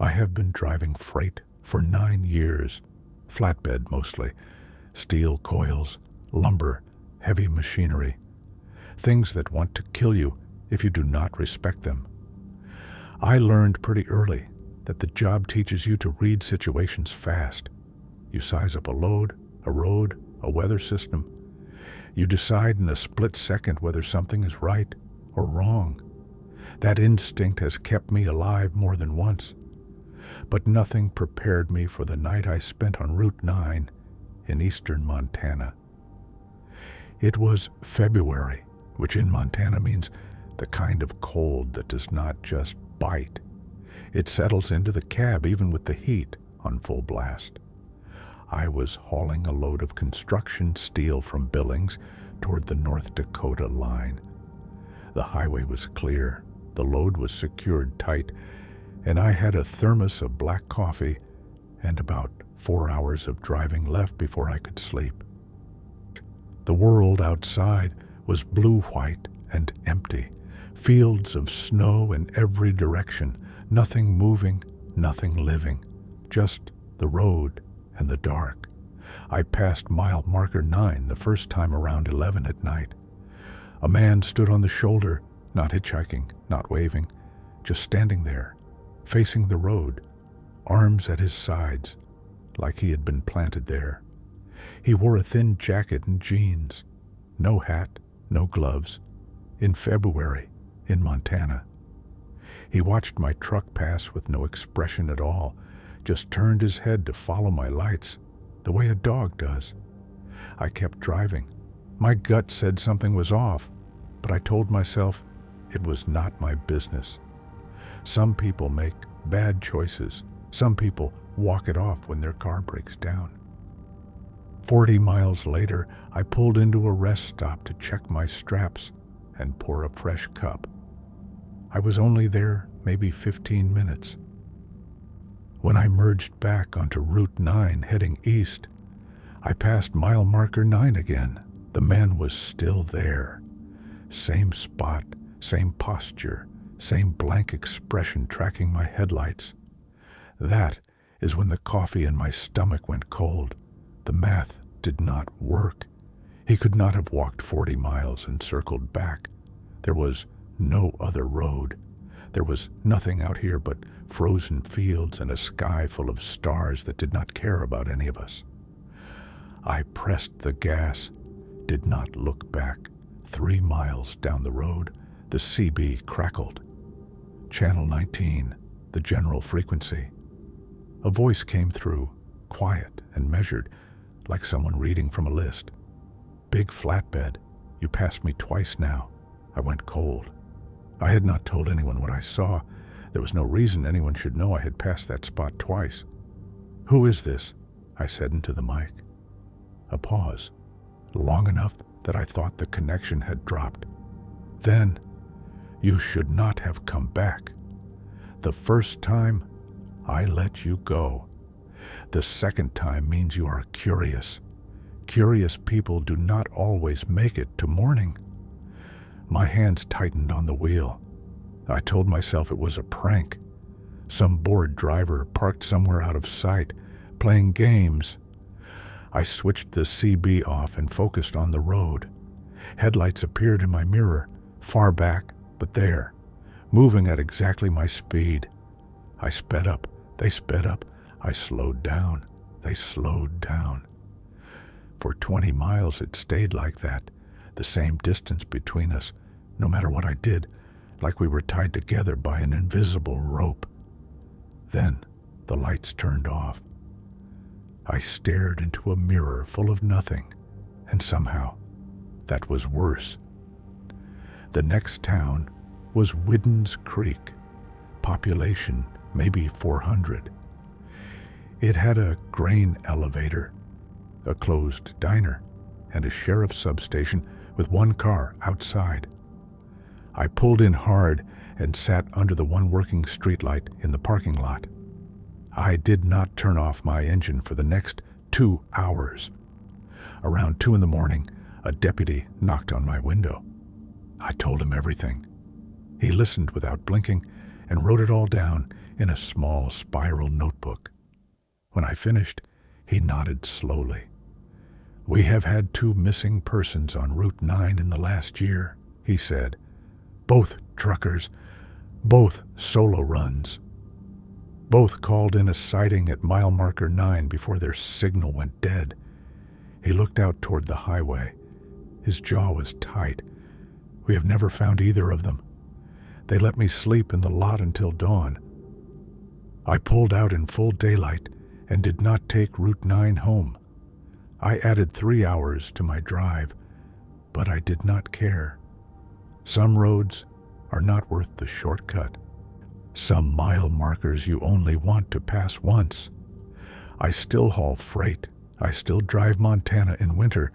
I have been driving freight for 9 years, flatbed mostly, steel coils, lumber, heavy machinery, things that want to kill you if you do not respect them. I learned pretty early that the job teaches you to read situations fast. You size up a load, a road, a weather system. You decide in a split second whether something is right or wrong. That instinct has kept me alive more than once. But nothing prepared me for the night I spent on Route 9 in eastern Montana. It was February, which in Montana means the kind of cold that does not just bite. It settles into the cab even with the heat on full blast. I was hauling a load of construction steel from Billings toward the North Dakota line. The highway was clear, the load was secured tight, and I had a thermos of black coffee and about 4 hours of driving left before I could sleep. The world outside was blue-white and empty, fields of snow in every direction, nothing moving, nothing living, just the road and the dark. I passed mile marker 9 the first time around 11 at night. A man stood on the shoulder, not hitchhiking, not waving, just standing there, facing the road, arms at his sides, like he had been planted there. He wore a thin jacket and jeans, no hat, no gloves, in February, in Montana. He watched my truck pass with no expression at all, just turned his head to follow my lights, the way a dog does. I kept driving. My gut said something was off, but I told myself it was not my business. Some people make bad choices. Some people walk it off when their car breaks down. 40 miles later, I pulled into a rest stop to check my straps and pour a fresh cup. I was only there maybe 15 minutes. When I merged back onto Route 9 heading east, I passed mile marker 9 again. The man was still there. Same spot, same posture, same blank expression tracking my headlights. That is when the coffee in my stomach went cold. The math did not work. He could not have walked 40 miles and circled back. There was no other road. There was nothing out here but frozen fields and a sky full of stars that did not care about any of us. I pressed the gas, did not look back. 3 miles down the road, the CB crackled. Channel 19, the general frequency. A voice came through, quiet and measured, like someone reading from a list. "Big flatbed, you passed me twice now." I went cold. I had not told anyone what I saw. There was no reason anyone should know I had passed that spot twice. "Who is this?" I said into the mic. A pause, long enough that I thought the connection had dropped. Then, "You should not have come back. The first time, I let you go. The second time means you are curious. Curious people do not always make it to morning." My hands tightened on the wheel. I told myself it was a prank. Some bored driver parked somewhere out of sight, playing games. I switched the CB off and focused on the road. Headlights appeared in my mirror, far back, but there, moving at exactly my speed. I sped up, they sped up. I slowed down, they slowed down. For 20 miles it stayed like that, the same distance between us, no matter what I did, like we were tied together by an invisible rope. Then the lights turned off. I stared into a mirror full of nothing, and somehow that was worse. The next town was Worsens Creek, population maybe 400. It had a grain elevator, a closed diner, and a sheriff's substation with one car outside. I pulled in hard and sat under the one working streetlight in the parking lot. I did not turn off my engine for the next 2 hours. Around 2 in the morning, a deputy knocked on my window. I told him everything. He listened without blinking and wrote it all down in a small spiral notebook. When I finished, he nodded slowly. "We have had 2 missing persons on Route 9 in the last year," he said. "Both truckers, both solo runs. Both called in a sighting at mile marker 9 before their signal went dead." He looked out toward the highway. His jaw was tight. "We have never found either of them. They let me sleep in the lot until dawn. I pulled out in full daylight and did not take Route 9 home. I added 3 hours to my drive, but I did not care. Some roads are not worth the shortcut. Some mile markers you only want to pass once. I still haul freight. I still drive Montana in winter,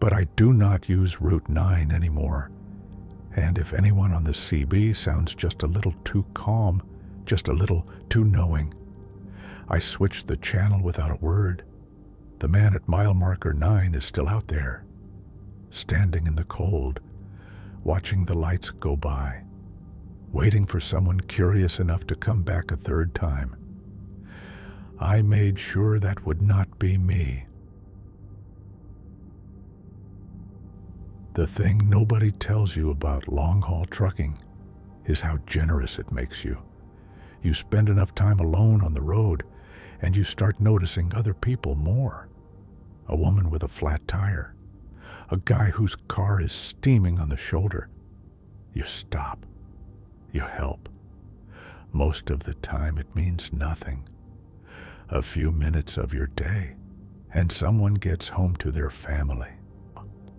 but I do not use Route 9 anymore. And if anyone on the CB sounds just a little too calm, just a little too knowing, I switch the channel without a word. The man at mile marker 9 is still out there, standing in the cold, watching the lights go by, waiting for someone curious enough to come back a third time. I made sure that would not be me." The thing nobody tells you about long-haul trucking is how generous it makes you. You spend enough time alone on the road, and you start noticing other people more. A woman with a flat tire, a guy whose car is steaming on the shoulder. You stop. You help. Most of the time it means nothing. A few minutes of your day, and someone gets home to their family.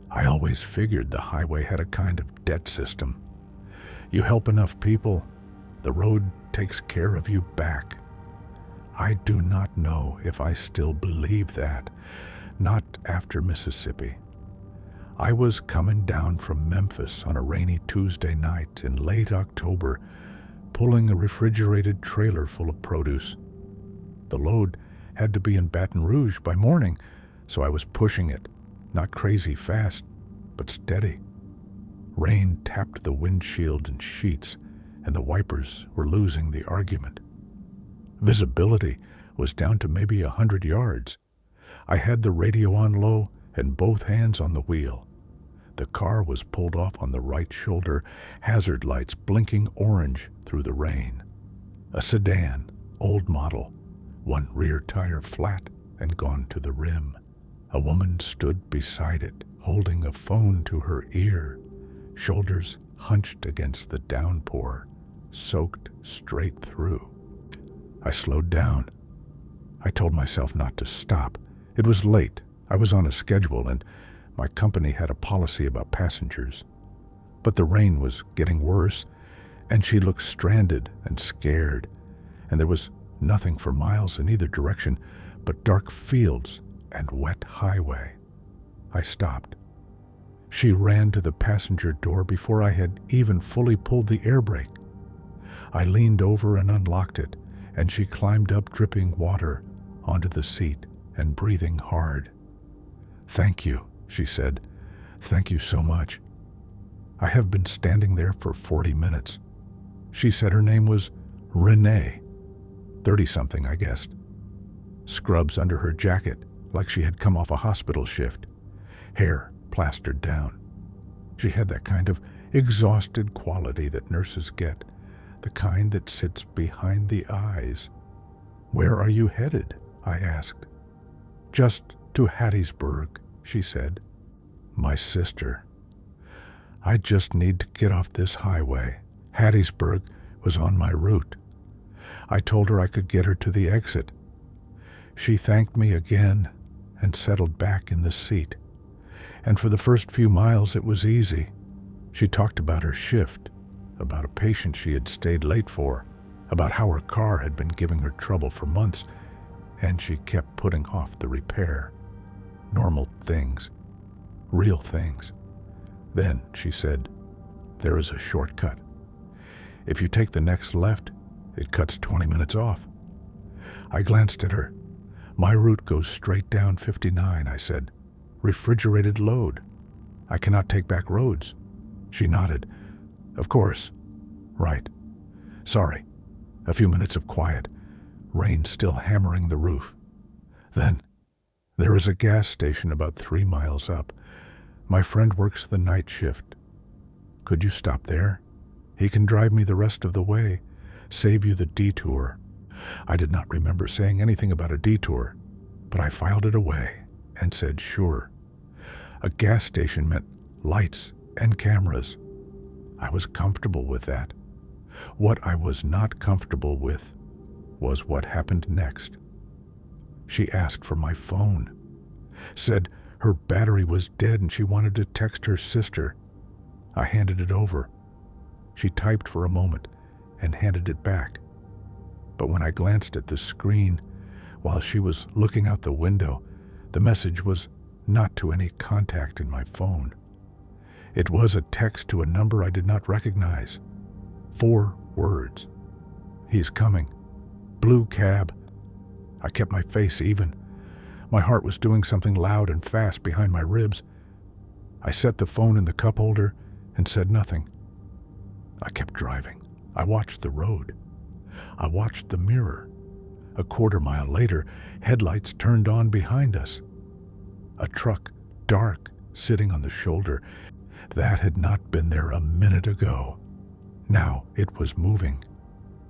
I always figured the highway had a kind of debt system. You help enough people, the road takes care of you back. I do not know if I still believe that, not after Mississippi. I was coming down from Memphis on a rainy Tuesday night in late October, pulling a refrigerated trailer full of produce. The load had to be in Baton Rouge by morning, so I was pushing it, not crazy fast, but steady. Rain tapped the windshield and sheets, and the wipers were losing the argument. Visibility was down to maybe 100 yards. I had the radio on low and both hands on the wheel. The car was pulled off on the right shoulder, hazard lights blinking orange through the rain. A sedan, old model, one rear tire flat and gone to the rim. A woman stood beside it, holding a phone to her ear, shoulders hunched against the downpour, soaked straight through. I slowed down. I told myself not to stop. It was late. I was on a schedule, and my company had a policy about passengers. But the rain was getting worse, and she looked stranded and scared, and there was nothing for miles in either direction but dark fields and wet highway. I stopped. She ran to the passenger door before I had even fully pulled the air brake. I leaned over and unlocked it, and she climbed up dripping water onto the seat and breathing hard. "Thank you," she said. "Thank you so much. I have been standing there for 40 minutes. She said her name was Renee, 30-something, I guessed. Scrubs under her jacket, like she had come off a hospital shift. Hair plastered down. She had that kind of exhausted quality that nurses get, the kind that sits behind the eyes. "Where are you headed?" I asked. "Just to Hattiesburg," she said. "My sister. I just need to get off this highway. Hattiesburg was on my route. I told her I could get her to the exit. She thanked me again and settled back in the seat. And for the first few miles it was easy. She talked about her shift, about a patient she had stayed late for, about how her car had been giving her trouble for months, and she kept putting off the repair. Normal things. Real things. Then she said, "There is a shortcut. If you take the next left, it cuts 20 minutes off." I glanced at her. "My route goes straight down 59, I said. "Refrigerated load. I cannot take back roads." She nodded. "Of course. Right. Sorry. A few minutes of quiet, rain still hammering the roof. Then, there is a gas station about 3 miles up. My friend works the night shift. Could you stop there? He can drive me the rest of the way, save you the detour. I did not remember saying anything about a detour, but I filed it away and said sure. A gas station meant lights and cameras. I was comfortable with that. What I was not comfortable with was what happened next. She asked for my phone, said her battery was dead and she wanted to text her sister. I handed it over. She typed for a moment and handed it back. But when I glanced at the screen while she was looking out the window, the message was not to any contact in my phone. It was a text to a number I did not recognize. 4 words. He's coming. Blue cab. I kept my face even. My heart was doing something loud and fast behind my ribs. I set the phone in the cup holder and said nothing. I kept driving. I watched the road. I watched the mirror. A quarter mile later, headlights turned on behind us. A truck, dark, sitting on the shoulder. That had not been there a minute ago. Now it was moving.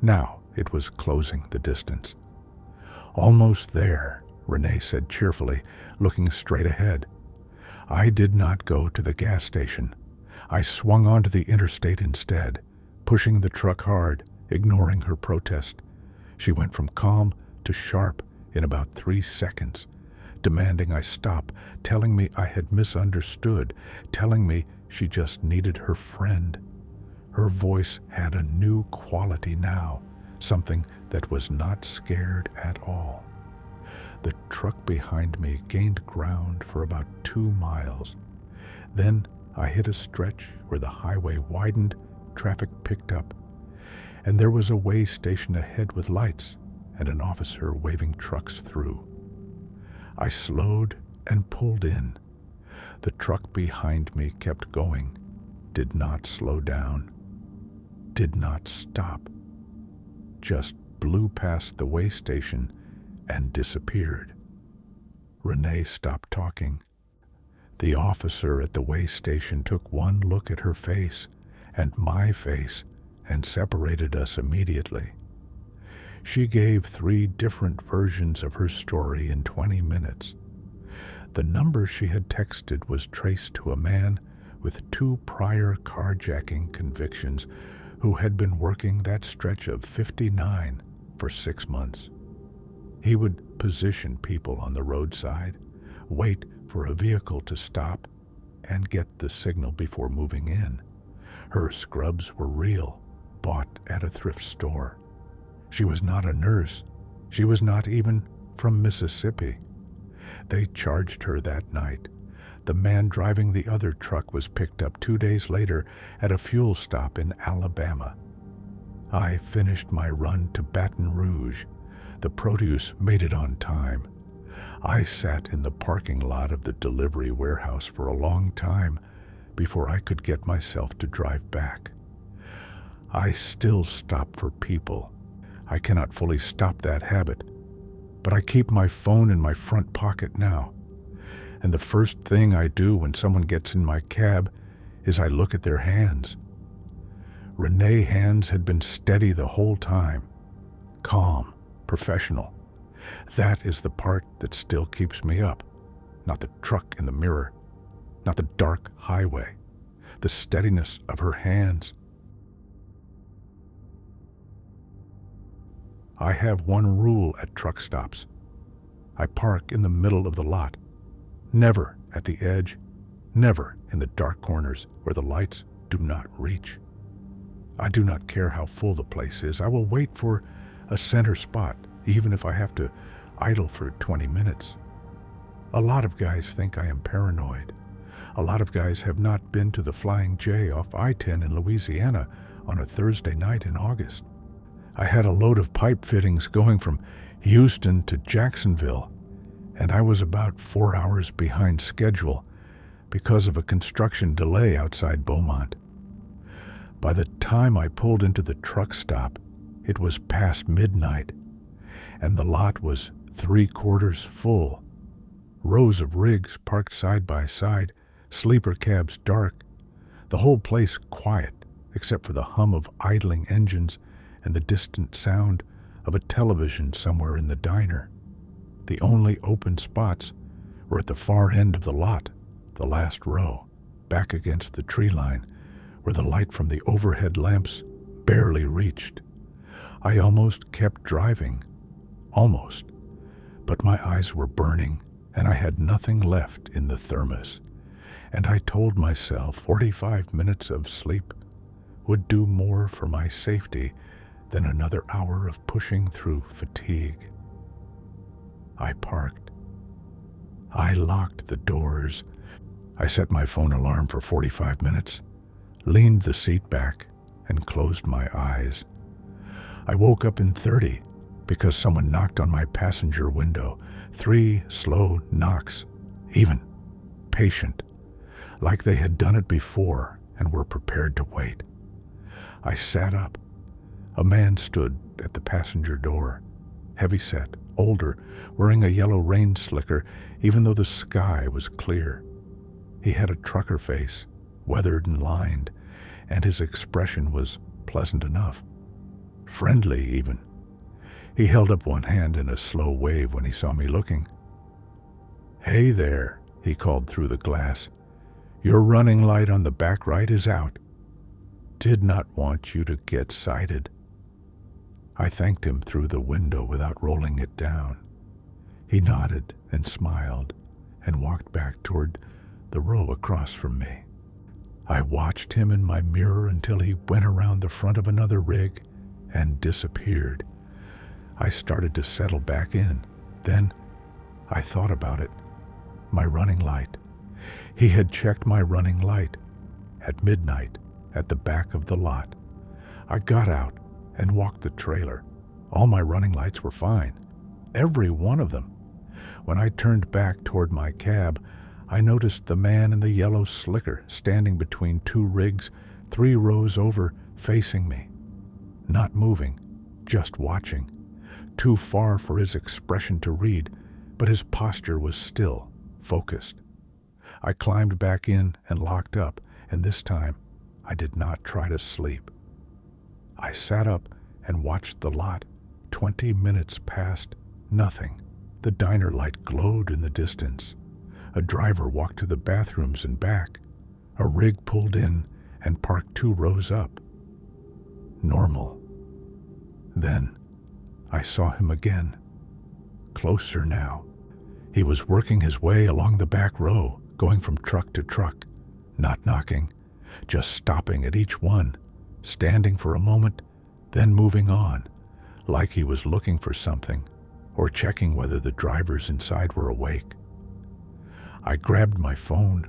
Now it was closing the distance. Almost there, Renee said cheerfully, looking straight ahead. I did not go to the gas station. I swung onto the interstate instead, pushing the truck hard, ignoring her protest. She went from calm to sharp in about 3 seconds, demanding I stop, telling me I had misunderstood, telling me she just needed her friend. Her voice had a new quality now, something that was not scared at all. The truck behind me gained ground for about 2 miles. Then I hit a stretch where the highway widened, traffic picked up, and there was a way station ahead with lights and an officer waving trucks through. I slowed and pulled in. The truck behind me kept going, did not slow down, did not stop, just blew past the way station and disappeared. Renee stopped talking. The officer at the way station took one look at her face and my face and separated us immediately. She gave 3 different versions of her story in 20 minutes. The number she had texted was traced to a man with 2 prior carjacking convictions who had been working that stretch of 59 for 6 months. He would position people on the roadside, wait for a vehicle to stop, and get the signal before moving in. Her scrubs were real, bought at a thrift store. She was not a nurse. She was not even from Mississippi. They charged her that night. The man driving the other truck was picked up 2 days later at a fuel stop in Alabama. I finished my run to Baton Rouge. The produce made it on time. I sat in the parking lot of the delivery warehouse for a long time before I could get myself to drive back. I still stop for people. I cannot fully stop that habit, but I keep my phone in my front pocket now. And the first thing I do when someone gets in my cab is I look at their hands. Renee's hands had been steady the whole time, calm, professional. That is the part that still keeps me up, not the truck in the mirror, not the dark highway, the steadiness of her hands. I have one rule at truck stops. I park in the middle of the lot, never at the edge, never in the dark corners where the lights do not reach. I do not care how full the place is. I will wait for a center spot, even if I have to idle for 20 minutes. A lot of guys think I am paranoid. A lot of guys have not been to the Flying J off I-10 in Louisiana on a Thursday night in August. I had a load of pipe fittings going from Houston to Jacksonville, and I was about 4 hours behind schedule because of a construction delay outside Beaumont. By the time I pulled into the truck stop, It was past midnight, and the lot was 3/4 full. Rows of rigs parked side by side, sleeper cabs dark, the whole place quiet except for the hum of idling engines and the distant sound of a television somewhere in the diner. The only open spots were at the far end of the lot, the last row, back against the tree line, where the light from the overhead lamps barely reached. I almost kept driving, almost, but my eyes were burning and I had nothing left in the thermos, and I told myself 45 minutes of sleep would do more for my safety than another hour of pushing through fatigue. I parked. I locked the doors. I set my phone alarm for 45 minutes, leaned the seat back, and closed my eyes. I woke up in 30 because someone knocked on my passenger window. 3 slow knocks, even, patient, like they had done it before and were prepared to wait. I sat up. A man stood at the passenger door, heavy-set, older, wearing a yellow rain slicker, even though the sky was clear. He had a trucker face, weathered and lined, and his expression was pleasant enough. Friendly, even. He held up one hand in a slow wave when he saw me looking. "Hey there," he called through the glass. "Your running light on the back right is out. Did not want you to get sighted." I thanked him through the window without rolling it down. He nodded and smiled and walked back toward the row across from me. I watched him in my mirror until he went around the front of another rig and disappeared. I started to settle back in. Then I thought about it. My running light. He had checked my running light at midnight at the back of the lot. I got out and walked the trailer. All my running lights were fine. Every one of them. When I turned back toward my cab, I noticed the man in the yellow slicker standing between 2 rigs, 3 rows over, facing me. Not moving, just watching. Too far for his expression to read, but his posture was still, focused. I climbed back in and locked up, and this time I did not try to sleep. I sat up and watched the lot. 20 minutes passed, nothing. The diner light glowed in the distance. A driver walked to the bathrooms and back. A rig pulled in and parked 2 rows up. Normal. Then I saw him again. Closer now. He was working his way along the back row, going from truck to truck, not knocking, just stopping at each one, standing for a moment, then moving on, like he was looking for something or checking whether the drivers inside were awake. I grabbed my phone.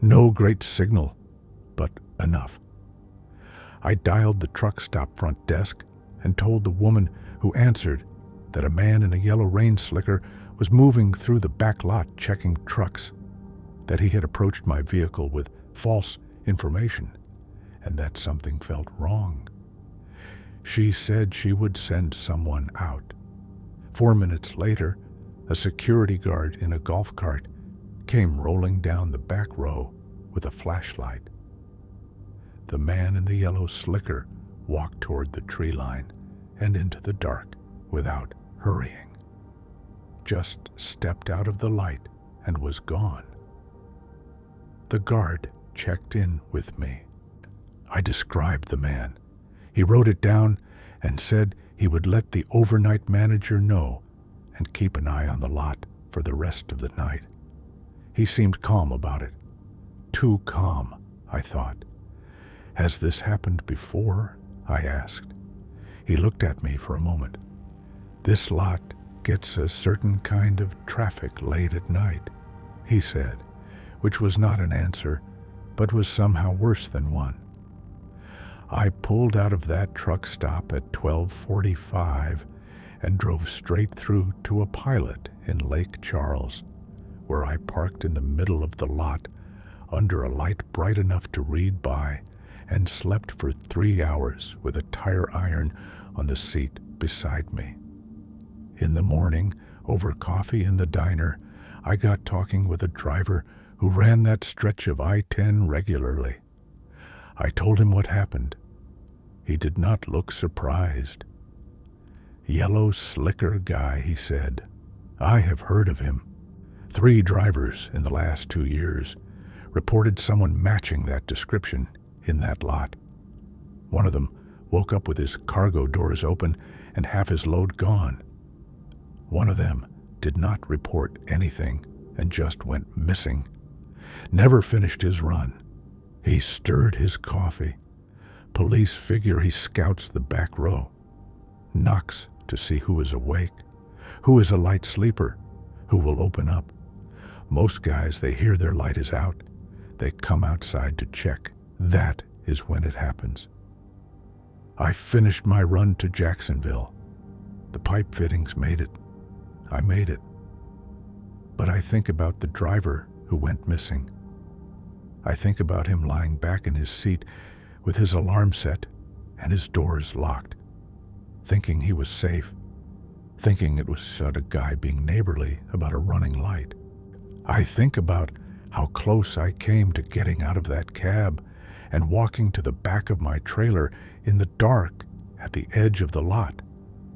No great signal, but enough. I dialed the truck stop front desk and told the woman who answered that a man in a yellow rain slicker was moving through the back lot checking trucks, that he had approached my vehicle with false information, and that something felt wrong. She said she would send someone out. 4 minutes later, a security guard in a golf cart came rolling down the back row with a flashlight. The man in the yellow slicker walked toward the tree line and into the dark without hurrying. Just stepped out of the light and was gone. The guard checked in with me. I described the man. He wrote it down and said he would let the overnight manager know and keep an eye on the lot for the rest of the night. He seemed calm about it. Too calm, I thought. "Has this happened before?" I asked. He looked at me for a moment. "This lot gets a certain kind of traffic late at night," he said, which was not an answer, but was somehow worse than one. I pulled out of that truck stop at 12:45 and drove straight through to a pilot in Lake Charles, where I parked in the middle of the lot under a light bright enough to read by and slept for 3 hours with a tire iron on the seat beside me. In the morning, over coffee in the diner, I got talking with a driver who ran that stretch of I-10 regularly. I told him what happened. He did not look surprised. "Yellow slicker guy," he said. "I have heard of him. 3 drivers in the last 2 years reported someone matching that description in that lot. One of them woke up with his cargo doors open and half his load gone. One of them did not report anything and just went missing. Never finished his run. He stirred his coffee. Police figure he scouts the back row. Knocks to see who is awake, who is a light sleeper, who will open up. Most guys, they hear their light is out. They come outside to check. That is when it happens. I finished my run to Jacksonville. The pipe fittings made it. I made it. But I think about the driver who went missing. I think about him lying back in his seat with his alarm set and his doors locked, thinking he was safe, thinking it was just a guy being neighborly about a running light. I think about how close I came to getting out of that cab and walking to the back of my trailer in the dark at the edge of the lot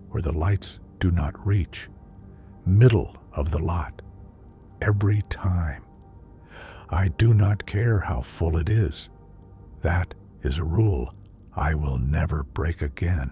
where the lights do not reach, middle of the lot, every time. I do not care how full it is. That is a rule I will never break again.